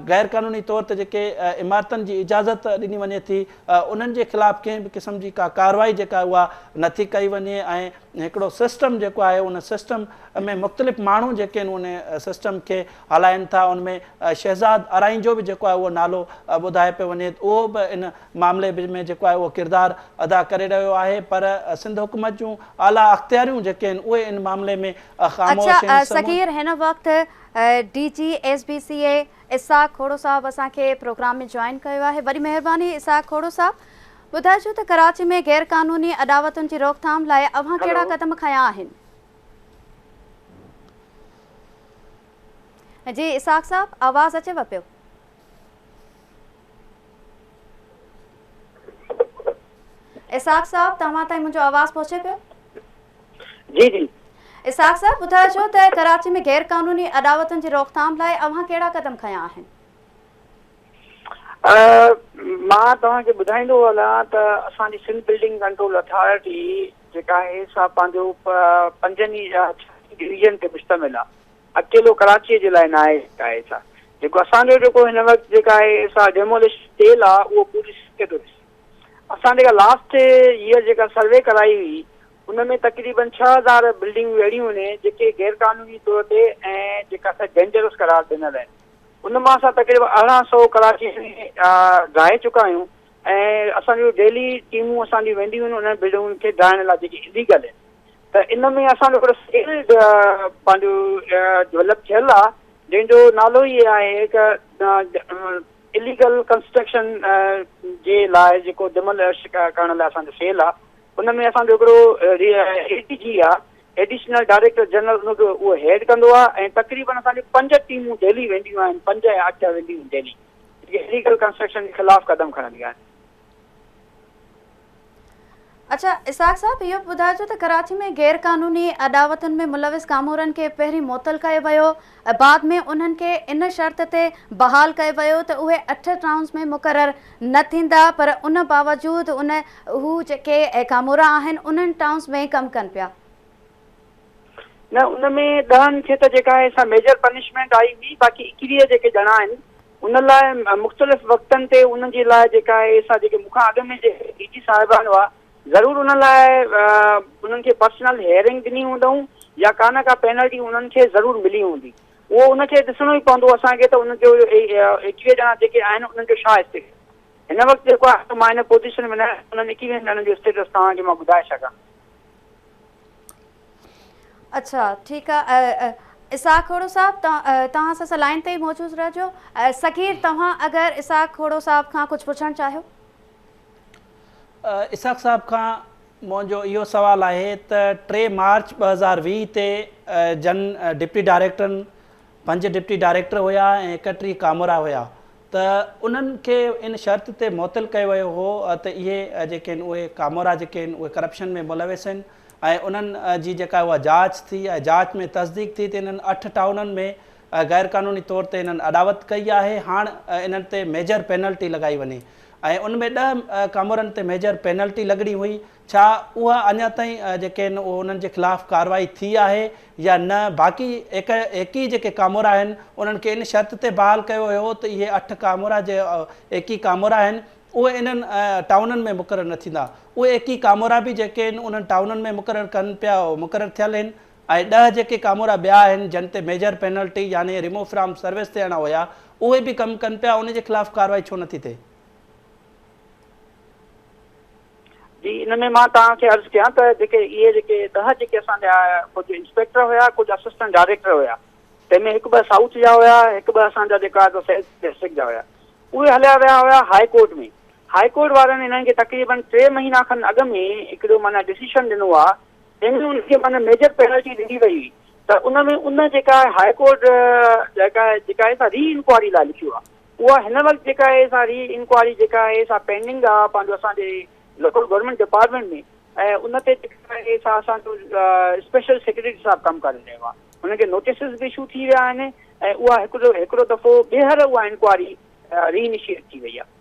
गैर क़ानूनी तौर ते जेके इमारतनि जी इजाज़त ॾिनी वञे थी उन्हनि जे ख़िलाफ़ कंहिं बि क़िस्म जी का कार्रवाई जेका उहा नथी कई वञे। ऐं हिकिड़ो सिस्टम जेको आहे उन सिस्टम में मुख़्तलिफ़ माण्हू जेके आहिनि उन सिस्टम खे हलाइनि था। उनमें शहज़ाद अराइन जो बि जेको आहे उहो नालो ॿुधाए पियो वञे, उहो बि इन मामले में जेको आहे उहो किरदारु अदा करे रहियो आहे। पर सिंध हुकूमत जूं आला अख़्तियारियूं जेके आहिनि उहे इन मामले में ख़ामोश आहिनि। सगीर, हिन वक़्तु DG SBCA इसाक खोड़ो साहब असांखे प्रोग्राम में ज्वाइन कयो आहे। वरी महिरबानी इसाक खोड़ो साहब, ॿुधाइजो त कराची में गैर क़ानूनी अदावतुनि जी रोकथाम लाइ अव्हां कहिड़ा क़दम खयां आहिनि? जी इसाक साहब, आवाज़ अचेव पियो? इसाक साहब, तव्हां ताईं मुंहिंजो आवाज़ पहुचे पियो? जी जी। इसाक साहब, ॿुधाइजो त कराची में गैर क़ानूनी अदावतुनि जी रोकथाम लाइ अव्हां कहिड़ा क़दम खयां आहिनि? मां तव्हांखे ॿुधाईंदो हलां त असांजी सिंध बिल्डिंग कंट्रोल अथॉरिटी जेका आहे सा पंहिंजो 5 या डिवीजन खे मुश्तमिल आहे, अकेलो कराची जे लाइ न आहे। छा जेको असांजो जेको हिन वक़्तु जेका आहे सा डेमोलिश तेल आहे उहो पूरी सिके थो ॾिसे। असां जेका लास्ट ईयर जेका सर्वे कराई हुई उन में तक़रीबन 6000 बिल्डिंगूं अहिड़ियूं आहिनि जेके गैर कानूनी तौर ते ऐं जेका असां डेंजरस करार ॾिनल आहिनि। उन मां असां तक़रीबन 1800 कराची में ड्राहे चुका आहियूं ऐं असांजो डेली टीमूं असांजी वेंदियूं आहिनि उन बिल्डिंगुनि खे ड्राइण लाइ जेके इलीगल आहिनि। त इन में असांजो हिकिड़ो सेल पंहिंजो डेवलप थियल आहे जंहिंजो नालो ई आहे हिकु इलीगल कंस्ट्रक्शन जे लाइ जेको डिमोलिश करण लाइ असांजो सेल आहे। उन में असांजो हिकिड़ो ADG आहे, एडिशनल डायरेक्टर जनरल, उनखे उहो हेड कंदो आहे ऐं तक़रीबन असांजी 5 टीमूं डेली वेंदियूं आहिनि, 5 या 8 वेंदियूं आहिनि डेली, जेके इलीगल कंस्ट्रक्शन जे ख़िलाफ़ क़दम खणंदियूं आहिनि। अच्छा इसाक साहब, इहो ॿुधाइजो त कराची में गैर कानूनी अदावतुनि में मुलविस कामूरनि खे पहिरीं मुअतल कयो वियो, बाद में उन्हनि खे इन शर्त ते बहाल कयो वियो त उहे 8 टाउन्स में मुक़ररु न थींदा, पर उन बावजूदि हू जेके कामूरा आहिनि उन्हनि टाउन्स में कमु कनि पिया। न उन में 10 खे त जेका आहे सा मेजर पनिशमेंट आई हुई, बाक़ी 21 जेके ॼणा आहिनि उन लाइ मुख़्तलिफ़ वक़्तनि ते उन जे लाइ जेका आहे सा जेके मूंखां अॻु में जेके DG साहिबान हुआ ज़रूरु उन लाइ उन्हनि खे पर्सनल हेयरिंग ॾिनी हूंदऊं या का पेनल्टी उन्हनि खे ज़रूरु मिली हूंदी। उहो उनखे ॾिसणो ई पवंदो असांखे त उनजो 21 ॼणा जेके आहिनि उन्हनि जो छा स्टेटस हिन वक़्तु जेको आहे। मां हिन पोज़ीशन में न उन्हनि 21 ॼणनि जो स्टेटस तव्हांखे मां ॿुधाए सघां। अच्छा ठीकु आहे इसाक खोड़ो साहब, तव्हां सां लाइन ते ई मौजूदु रहिजो। सकीर, तव्हां अगरि इसाक खोड़ो साहब खां कुझु पुछणु चाहियो। इसाक साहब खां मुंहिंजो इहो सुवालु आहे त 3 मार्च 2020 ते डिप्टी डायरेक्टरनि 5 डिप्टी डायरेक्टर हुया ऐं 31 कामोरा हुया, त उन्हनि खे इन शर्त ते मुअतल कयो वियो हो त इहे जेके आहिनि उहे कामोरा जेके आहिनि उहे करप्शन में मुलविस आहिनि ऐं उन्हनि जी जेका उहा जांच थी ऐं जांच में तस्दीक थी त इन्हनि 8 टाउननि में गैर कानूनी तौर ते इन्हनि अदावत कई आहे। हाणे इन्हनि ते मेजर पेनल्टी लॻाई वञे ऐं उनमें 10 कामोरनि ते मेजर पेनल्टी लॻणी हुई। छा उहा अञा ताईं जेके आहिनि उहो उन्हनि जे ख़िलाफ़ु कार्रवाई थी आहे या न? बाक़ी एक जेके कामोरा आहिनि उन्हनि खे इन शर्त ते बहाल कयो वियो त इहे 8 कामोरा जे 21 कामोरा आहिनि उहे इन्हनि टाउननि में मुक़ररु न थींदा। उहे 21 कामोरा बि जेके आहिनि उन्हनि टाउननि में मुक़ररु कनि पिया, मुक़ररु थियल आहिनि ऐं 10 जेके कामोरा ॿिया आहिनि जिन ते मेजर पेनल्टी यानी रिमूव फ्रॉम सर्विस थियणा हुया उहे बि कमु कनि पिया, उन जे ख़िलाफ़ु कार्रवाई छो नथी थिए? जी इन में मां तव्हांखे अर्ज़ु कयां त जेके इहे जेके 10 जेके असांजा कुझु इंस्पेक्टर हुया, कुझु असिस्टेंट डायरेक्टर हुया, तंहिंमें 1-2 साउथ जा हुया, 1-2 असांजा जेका डिस्ट्रिक्ट जा हुया, उहे हलिया विया हुया हाई कोर्ट में। हाई कोर्ट वारनि हिननि खे तक़रीबन 3 महीना खनि अॻु में हिकिड़ो माना डिसीशन ॾिनो आहे जंहिंमें उनखे माना मेजर पेनल्टी ॾिनी वई हुई। त उन में उन जेका हाई कोर्ट जेका आहे सा री इंक्वायरी लाइ लिखियो आहे। उहा हिन वक़्तु जेका आहे सा री इंक्वायरी जेका आहे सा पेंडिंग आहे पंहिंजो असांजे लोकल गवर्नमेंट डिपार्टमेंट में ऐं उन ते जेका आहे सा असांजो स्पेशल सेक्रेटरी साहब कमु करे रहियो आहे। उनखे नोटिसिस बि इशू थी विया आहिनि ऐं उहा हिकिड़ो दफ़ो ॿीहर उहा इंक्वायरी री इनिशिएट थी वई आहे।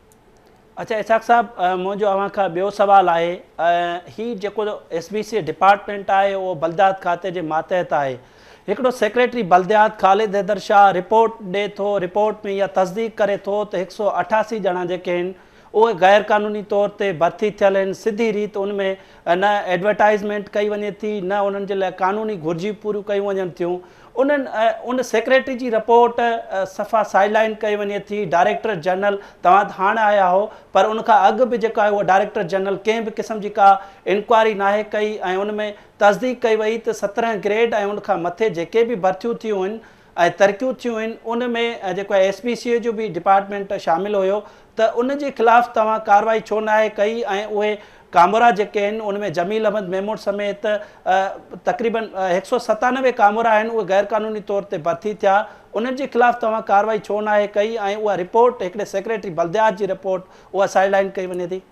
अच्छा इसाक साहब, मुंहिंजो अव्हां खां ॿियो सुवालु आहे, हीउ जेको SBC डिपार्टमेंट आहे उहो बल्दियात खाते जे मातहत आहे। हिकिड़ो सेक्रेटरी बल्दियात ख़ालिद हैदर शाह रिपोर्ट ॾिए थो, रिपोर्ट में इहा तस्दीक करे थो त 188 ॼणा जेके आहिनि उहे गैर कानूनी तौर ते भर्ती थियल आहिनि। सिधी रीति उनमें न एडवर्टाइज़मेंट कई वञे थी, न उन्हनि जे लाइ कानूनी घुर्जी पूरियूं कयूं वञनि थियूं। उन सेक्रेटरी जी रिपोर्ट सफ़ा साइडलाइन कई वञे थी। डायरेक्टर जनरल तव्हां हाणे आया हो, पर उनखां अॻु बि जेका आहे उहा डायरेक्टर जनरल कंहिं बि क़िस्म जी का इंक्वायरी नाहे कई ऐं उनमें तस्दीक कई वई त 17 ग्रेड ऐं उनखां मथे जेके बि भर्तियूं थियूं आहिनि ऐं तरक़ियूं थियूं आहिनि उनमें जेको आहे SBC जो बि डिपार्टमेंट शामिलु हुयो, त उन जे ख़िलाफ़ु तव्हां कार्रवाई छो नाहे कई? ऐं उहे कामोरा जेके आहिनि उनमें जमील अहमद मेमूर समेत तक़रीबन 197 कामोरा आहिनि उहे गैर कानूनी तौर ते भर्ती थिया, उन्हनि जे ख़िलाफ़ु तव्हां कार्रवाई छो नाहे कई? ऐं उहा रिपोर्ट हिकिड़े सेक्रेटरी बल्दियात जी रिपोर्ट उहा साइडलाइन कई वञे थी।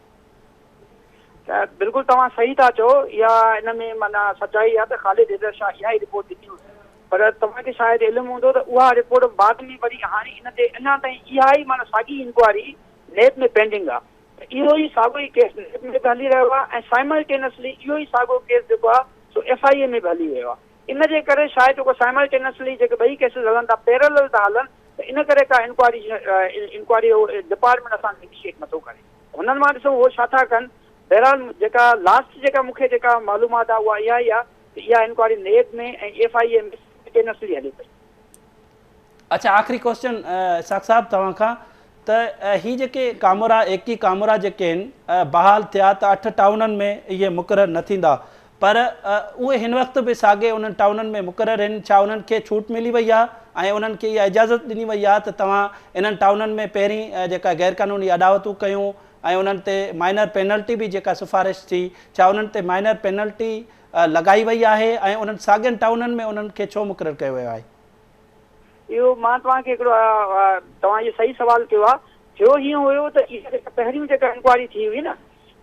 बिल्कुलु तव्हां सही था चओ, इहा इन में माना सचाई आहे त ख़ालिद हैदर शाह इहा ई रिपोर्ट ॾिनी हुई, पर तव्हांखे शायदि इल्मु हूंदो त उहा रिपोर्ट बाद में वरी हाणे इन ते अञा ताईं इहा ई माना साॻी इंक्वायरी नेब में पेंडिंग आहे। इहो ई साॻियो ई केस नेब में बि हली रहियो आहे ऐं साइमल्टेनियसली इहो ई साॻियो केस जेको आहे सो FIA में बि हली वियो आहे। इन जे करे शायदि जेको साइमल्टेनियसली जेके ॿई केसिस हलनि था पैरेलल था हलनि त इन करे का इंक्वायरी डिपार्टमेंट असांखे इनिशिएट नथो करे। हुननि मां ॾिसो उहो छा था कनि। बहरहाल जेका लास्ट जेका मूंखे जेका मालूमात आहे उहा इहा ई आहे त इहा इंक्वायरी नेब में ऐं FIA में साइमल्टेनियसली हले पई। अच्छा, आख़िरी क्वेश्चन साख साहब तव्हां खां त ही जेके कामोरा एकी कामोरा जेके आहिनि बहाल थिया त 8 टाउननि में इहे मुक़ररु न थींदा, पर उहे हिन वक़्तु बि साॻे उन्हनि टाउननि में मुक़ररु आहिनि। छा उन्हनि खे छूट मिली वई आहे ऐं उन्हनि खे इहा इजाज़त ॾिनी वई आहे त तव्हां इन्हनि टाउननि में पहिरीं जेका गैर क़ानूनी अदावतूं कयूं ऐं उन्हनि ते माइनर पेनल्टी बि जेका सिफ़ारिश थी, छा उन्हनि ते माइनर पेनल्टी लॻाई वई आहे ऐं उन्हनि साॻियनि टाउननि में उन्हनि खे छो मुक़ररु कयो वियो आहे? इहो मां तव्हांखे हिकिड़ो तव्हां इहो सही सवाल कयो आहे। थियो हीअं हुयो त इहा जेका पहिरियों जेका इंक्वायरी थी हुई न,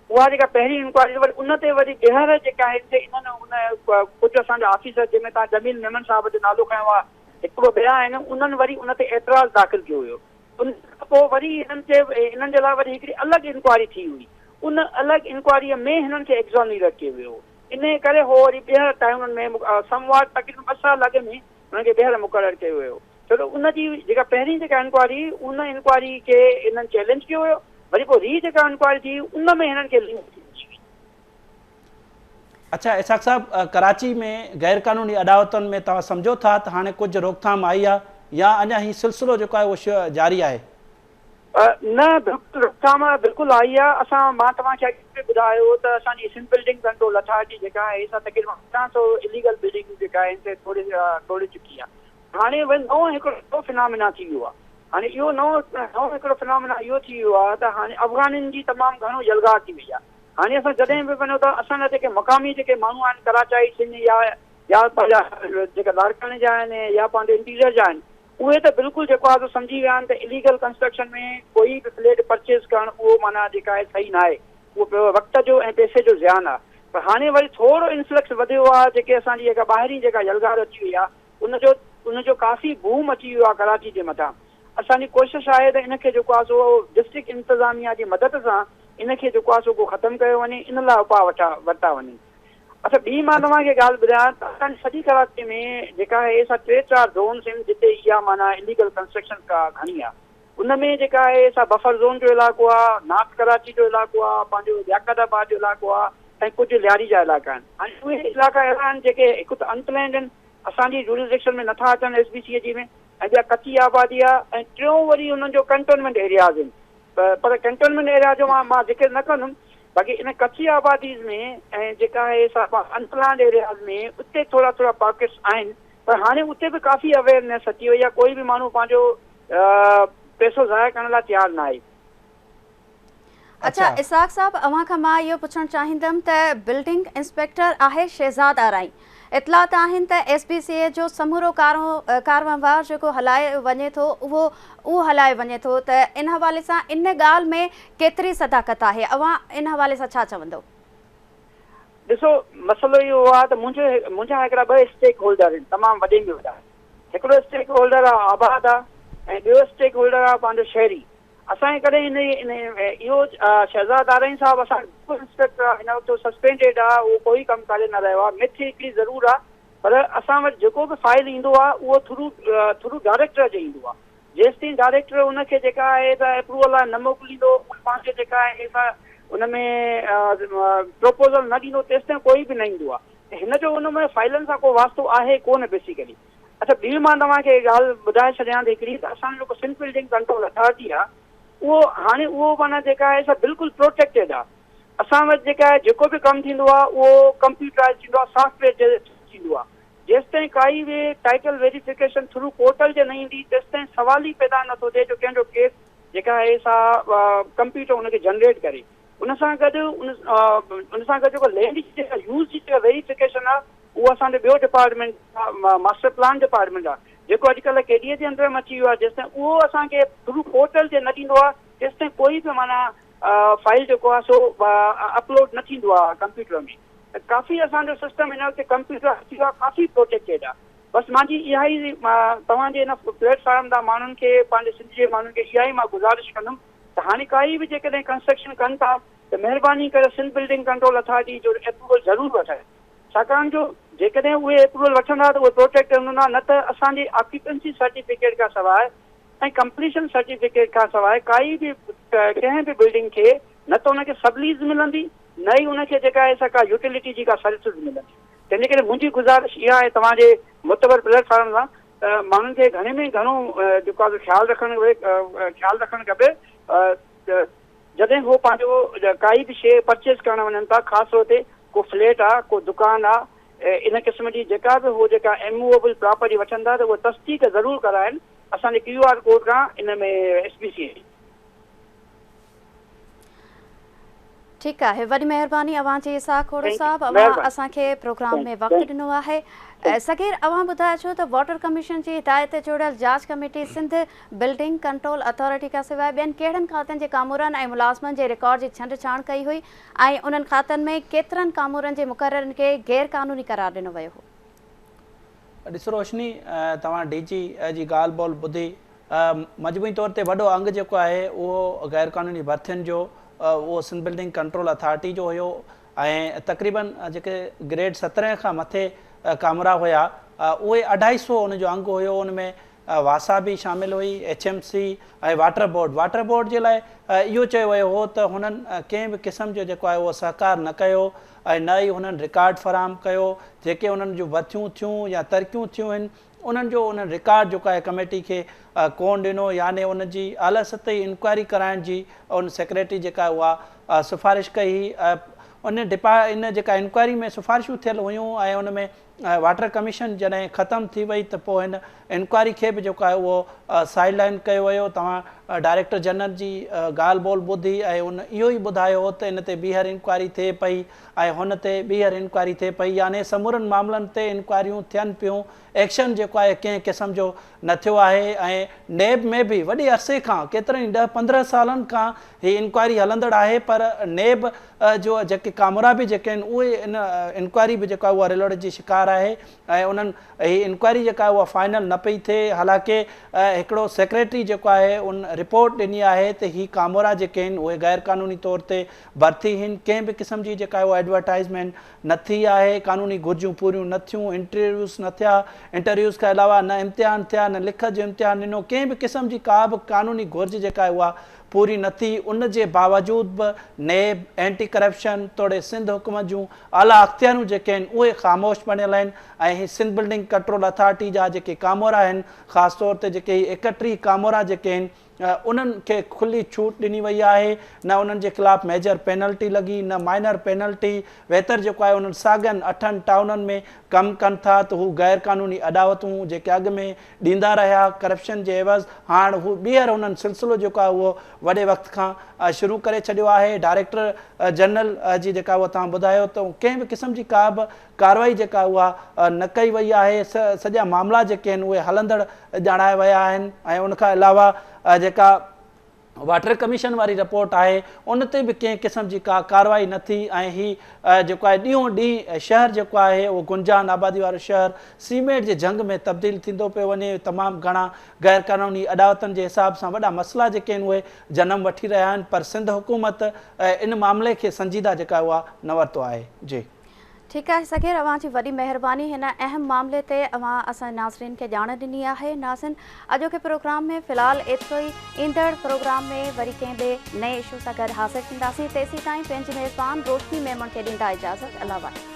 उहा जेका पहिरीं इंक्वायरी वरी उन ते वरी ॿीहर जेका आहिनि इन्हनि उन कुझु असांजा ऑफिसर जंहिंमें तव्हां जमील मेमन साहिब जो नालो खयों आहे, हिकिड़ो ॿिया आहिनि, उन्हनि वरी उन ते एतिराज़ दाख़िल कयो हुयो। उन खां पोइ वरी इन्हनि जे लाइ वरी हिकिड़ी अलॻि इंक्वायरी थी हुई। उन अलॻि इंक्वायरीअ में हिननि खे एग्ज़ॉनरेट कयो वियो। इन करे हो वरी ॿीहर टाइमनि में समवार तक़रीबन 2 साल अॻु में हुननि खे ॿीहर मुक़ररु कयो वियो। चलो उनजी जेका पहिरीं जेका इंक्वायरी उन इंक्वायरी खे इन्हनि चैलेंज कयो हुयो, वरी पोइ जेका इंक्वायरी थी उन में हिननि खे लिंक थी। अच्छा इसाक साहब, कराची में गैर क़ानूनी अदावतुनि में तव्हां सम्झो था त हाणे कुझु रोकथाम आई आहे या अञा ही सिलसिलो जेको आहे उहो जारी आहे? न, बिल्कुलु रोकथाम बिल्कुलु आई आहे। मां तव्हांखे अॻिते ॿुधायो त असांजी सिंध बिल्डिंग कंट्रोल अथॉरिटी जेका आहे सा तक़रीबन 1800 इलीगल बिल्डिंग जेका आहिनि तोड़े चुकी आहे। हाणे वरी नओं हिकिड़ो फिनोमिना थी वियो आहे। हाणे इहो नओं हिकिड़ो फिनोमिना इहो थी वियो आहे त हाणे अफ़गानियुनि जी तमामु घणो यलगार थी वई आहे। हाणे असां जॾहिं बि वञूं था असांजा जेके मक़ामी जेके माण्हू आहिनि कराचाई सिंध या पंहिंजा जेका लाड़काने जा आहिनि या पंहिंजे इंटीरियर जा आहिनि, उहे त बिल्कुलु जेको आहे सम्झी विया आहिनि त इलीगल कंस्ट्रक्शन में कोई बि फ्लैट परचेज़ करणु उहो माना जेका आहे सही न आहे, उहो पियो वक़्त जो ऐं पैसे जो ज़ियान आहे। पर हाणे वरी थोरो इन्फ्लक्स वधियो आहे। जेके असांजी जेका ॿाहिरीं जेका यलगार अची वई आहे उनजो काफ़ी बूम अची वियो आहे कराची जे मथां। असांजी कोशिशि आहे त इनखे जेको आहे सो डिस्ट्रिक्ट इंतज़ामिया जी मदद सां इनखे जेको आहे सो ख़तमु कयो वञे, इन लाइ उपाउ वरिता वञनि। अच्छा, ॿी मां तव्हांखे ॻाल्हि ॿुधायां त असांजी सॼी कराची में जेका आहे सा 3-4 ज़ोन्स आहिनि जिते इहा माना इलीगल कंस्ट्रक्शन का घणी आहे। उन में जेका आहे सा बफर ज़ोन जो इलाइक़ो आहे, नॉर्थ कराची जो इलाइक़ो आहे, पंहिंजो लियाकताबाद जो इलाइक़ो आहे ऐं कुझु लियारी जा इलाइक़ा आहिनि। हाणे उहे इलाइक़ा अहिड़ा आहिनि जेके हिकु त अनप्लैंड आहिनि, असांजी जुरिसडिक्शन में नथा अचनि SBC जी में, ऐं ॿिया कची आबादी आहे, ऐं टियों वरी उन्हनि जो कंटोनमेंट एरियाज़ आहिनि। पर कंटोनमेंट एरिया जो मां ज़िक्र न कंदुमि। बाक़ी इन कची आबादीज़ में ऐं जेका आहे अनप्लैंड एरियाज़ में उते थोरा पॉकेट्स आहिनि, पर हाणे उते बि काफ़ी अवेयरनेस अची वई आहे। कोई बि माण्हू पंहिंजो पैसो ज़ाया करण लाइ तयारु न आहे। अच्छा इसाक साहब, अवां खां मां इहो पुछणु चाहींदमि त बिल्डिंग इंस्पेक्टर आहे शहज़ाद आराई। इतलात आहिनि त SBCA जो समूरो कारवांवार जेको हलाए वञे थो उहो हलाए वञे थो, त इन हवाले सां इन ॻाल्हि में केतिरी सदाकत आहे? अवां इन हवाले सां छा चवंदो? ॾिसो, मसइलो इहो आहे त मुंहिंजा हिकिड़ा 2 स्टेक होल्डर आहिनि तमामु वॾे में वॾा। हिकिड़ो स्टेक होल्डर आहे आबाद आहे ऐं ॿियो स्टेक होल्डर आहे पंहिंजो शहरी। असांजे कॾहिं इहो शहज़ाद आराई साहिबु असांजो इंस्पेक्टर आहे, हिन वक़्तु सस्पेंडेड आहे, उहो कोई कमु करे न रहियो आहे। मिथ हिकिड़ी ज़रूरु आहे, पर असां वटि जेको बि फाइल ईंदो आहे उहो थ्रू डायरेक्टर जो ईंदो आहे। जेसिताईं डायरेक्टर उनखे जेका आहे त अप्रूवल आहे न मोकिलींदो, पंहिंजो जेका आहे उन में प्रपोज़ल न ॾींदो, तेसिताईं कोई बि न ईंदो आहे। हिन जो उन में फाइलनि सां को वास्तो आहे कोन बेसिकली। अच्छा, ॿी मां तव्हांखे ॻाल्हि ॿुधाए छॾियां त हिकिड़ी त असांजो जेको सिंध बिल्डिंग कंट्रोल अथॉरिटी आहे उहो माना जेका आहे बिल्कुलु प्रोटेक्टेड आहे। असां वटि जेका आहे जेको बि कमु थींदो आहे उहो कंप्यूटराइज़ थींदो आहे, सॉफ्टवेयर थींदो आहे। जेसिताईं काई बि टाइटल वेरिफिकेशन थ्रू पोर्टल जे न ईंदी तेसिताईं सवाल ई पैदा नथो थिए जो कंहिंजो केस जेका आहे सा कंप्यूटर उनखे जनरेट करे। उन सां गॾु जेको लैंड जी जेका यूज़ जी जेका वेरिफिकेशन आहे उहो असांजो ॿियो डिपार्टमेंट मास्टर प्लान डिपार्टमेंट आहे, जेको अॼुकल्ह KDA जे अंदरि में अची वियो आहे। जेसिताईं उहो असांखे थ्रू पोर्टल ते न ॾींदो आहे तेसिताईं कोई बि माना फाइल जेको आहे सो अपलोड न थींदो आहे कंप्यूटर में। काफ़ी असांजो सिस्टम हिन वक़्तु कंप्यूटर अची वियो आहे, काफ़ी प्रोटेक्टेड आहे। बसि मुंहिंजी इहा ई तव्हांजे हिन प्लेटफॉर्म तां माण्हुनि खे, पंहिंजे सिंध जे माण्हुनि खे इहा ई मां गुज़ारिश कंदुमि त हाणे काई बि जेकॾहिं कंस्ट्रक्शन कनि था त महिरबानी करे सिंध बिल्डिंग कंट्रोल अथॉरिटी जो अप्रूवल ज़रूरु वठाए। छाकाणि जो जेकॾहिं उहे अप्रूवल वठंदा त उहे प्रोटेक्टेड हूंदा, न त असांजी ऑक्यूपेंसी सर्टिफिकेट खां सवाइ ऐं कंप्लीशन सर्टिफिकेट खां सवाइ काई बि कंहिं बि बिल्डिंग खे न त उनखे सबलीज मिलंदी, न ई उनखे जेका आहे सा का यूटिलिटी जी का सर्विसिस मिलंदी। तंहिंजे करे मुंहिंजी गुज़ारिश इहा आहे तव्हांजे मुतबर प्लेटफॉर्म सां माण्हुनि खे घणे में घणो जेको आहे ख़्यालु रखणु खपे जॾहिं हो पंहिंजो काई बि शइ परचेस करणु वञनि था, ख़ासि तौर ते को फ्लैट आहे, को दुकानु आहे, इन क़िस्म जी जेका बि हो जेका एमूवेबल प्रॉपर्टी वठनि था त उहा तस्दीक ज़रूरु कराइनि असांजे QR कोड खां इन में SPC। ठीकु आहे, वॾी महिरबानी अव्हांजी इसाक खोड़ो साहब, अव्हां असांखे प्रोग्राम में वक़्तु ॾिनो आहे। सगीर, अव्हां ॿुधाए छो त वाटर कमीशन जी हिदायत ते जुड़ियल जांच committee Sindh building control authority खां सवाइ ॿियनि कहिड़नि खातनि जे कामूरनि ऐं मुलाज़िमनि जे रिकॉर्ड जी छंड छाण कई हुई ऐं उन्हनि खातनि में केतिरनि कामूरनि जे मुक़ररनि खे गैर क़ानूनी करार ॾिनो वियो हो? ॾिसो रोशनी, तव्हां DG जी ॻाल्हि ॿोल ॿुधी, मजमूई तौर ते वॾो अंग जेको आहे उहो गैर क़ानूनी भर्थियुनि जो उहो सिंध बिल्डिंग कंट्रोल अथॉरिटी जो हुयो ऐं तक़रीबन जेके ग्रेड 17 खां मथे कामरा हुया उहे 250 उनजो अंग हुयो। उन में वासा बि शामिलु हुई, HMC ऐं वाटर बोर्ड जे लाइ इहो चयो वियो हो त हुननि कंहिं बि क़िस्म जो जेको आहे उहो सहकार न कयो ऐं न ई हुननि रिकॉर्ड फ़राहम कयो। जेके उन्हनि जूं भर्तियूं थियूं या तरक़ियूं थियूं आहिनि उन्हनि जो उन्हनि रिकॉर्ड जेको आहे कमेटी खे कोन ॾिनो, यानी उनजी आला सतही इंक्वायरी कराइण जी उन सेक्रेटरी जेका उहा सिफ़ारिश कई। इन जेका इंक्वायरी में सिफ़ारिशूं थियल हुयूं ऐं उन में वाटर कमीशन जॾहिं ख़तमु थी वई त पोइ हिन इंक्वायरी खे बि जेको आहे उहो साइड लाइन कयो वियो। तव्हां डायरेक्टर जनरल जी ॻाल्हि ॿोल ॿुधी ऐं उन इहो ई ॿुधायो हो त इन ते ॿीहर इंक्वायरी थिए पई ऐं हुन ते ॿीहर इंक्वायरी थिए पई, यानी समूरनि मामलनि ते इंक्वायरियूं थियनि पियूं। एक्शन जेको आहे कंहिं क़िस्म जो न थियो आहे ऐं नेब में बि वॾे अरसे खां केतिरनि 10-15 सालनि खां हीअ इंक्वायरी हलंदड़ आहे, पर नेब जो जेके कामरा बि जेके आहिनि उहे इन इंक्वायरी बि जेका उहा रिलोड़ जी शिकार आहे ऐं उन्हनि हीअ इंक्वायरी जेका उहा फाइनल न पई थिए। हालांकि हिकिड़ो सेक्रेटरी जेको आहे उन रिपोर्ट ॾिनी आहे त हीअ कामरा जेके आहिनि उहे गैर क़ानूनी तौर ते भर्ती आहिनि, कंहिं बि क़िस्म जी जेका आहे उहा एडवर्टाइज़मेंट न थी आहे, क़ानूनी घुर्जियूं पूरियूं न थियूं, इंटरव्यूज़ न थिया, इंटरव्यूज़ खां अलावा न इम्तिहान थिया, न लिखत जो इम्तिहान ॾिनो, कंहिं बि क़िस्म जी का बि क़ानूनी घुर्ज जेका आहे उहा पूरी न थी। उन जे बावजूद बि नेब, एंटी करप्शन तोड़े सिंध हुकूमत जूं आला अख़्तियारूं जेके आहिनि उहे ख़ामोश बणियल आहिनि ऐं हीअ सिंध बिल्डिंग कंट्रोल अथॉरिटी जा जेके कामोरा आहिनि, ख़ासि तौर ते जेके 31 कामोरा जेके आहिनि उन्हनि खे खुली छूट ॾिनी वई आहे। न उन्हनि जे ख़िलाफ़ु मेजर पेनल्टी लॻी, न माइनर पेनल्टी। बहितर जेको आहे उन्हनि साॻियनि 8 टाउननि में कमु कनि था त हू गैर क़ानूनी अदावतूं जेके अॻु में ॾींदा रहिया करप्शन जे एवज़, हाणे हू ॿीहर उन्हनि सिलसिलो जेको आहे उहो वॾे वक़्त खां शुरू करे छॾियो आहे। डायरेक्टर जनरल जी जेका उहा तव्हां ॿुधायो त कंहिं बि क़िस्म जी का बि कार्रवाई जेका उहा न कई वई आहे। सॼा मामला जेके आहिनि उहे हलंदड़ ॼाणाए विया आहिनि ऐं उनखां अलावा जेका वाटर कमीशन वारी रिपोर्ट आहे उन ते बि कंहिं क़िस्म जी का कार्रवाई न थी ऐं हीअ जेको आहे ॾींहों ॾींहुं शहर जेको आहे उहो गुंजान आबादी वारो शहर सीमेंट जे जंग में तब्दील थींदो पियो वञे। तमामु घणा गैर क़ानूनी अदावतनि जे हिसाब सां वॾा मसइला जेके आहिनि उहे जनम वठी रहिया आहिनि, पर सिंध हुकूमत इन मामले खे संजीदा जेका उहा न वरितो आहे। जी ठीकु आहे सगीर, अव्हांजी वॾी महिरबानी हिन अहम मामले ते अव्हां असांजे नाज़रीन खे ॼाण ॾिनी आहे। नाज़रीन, अॼोके प्रोग्राम में फ़िलहालु एतिरो ई, ईंदड़ प्रोग्राम में वरी कंहिं ॿिए नए इशू सां गॾु हाज़िर थींदासीं। तेसीं ताईं पंहिंजी मेज़बान रोशनी मेमन खे ॾींदा इजाज़त। अल्लाह।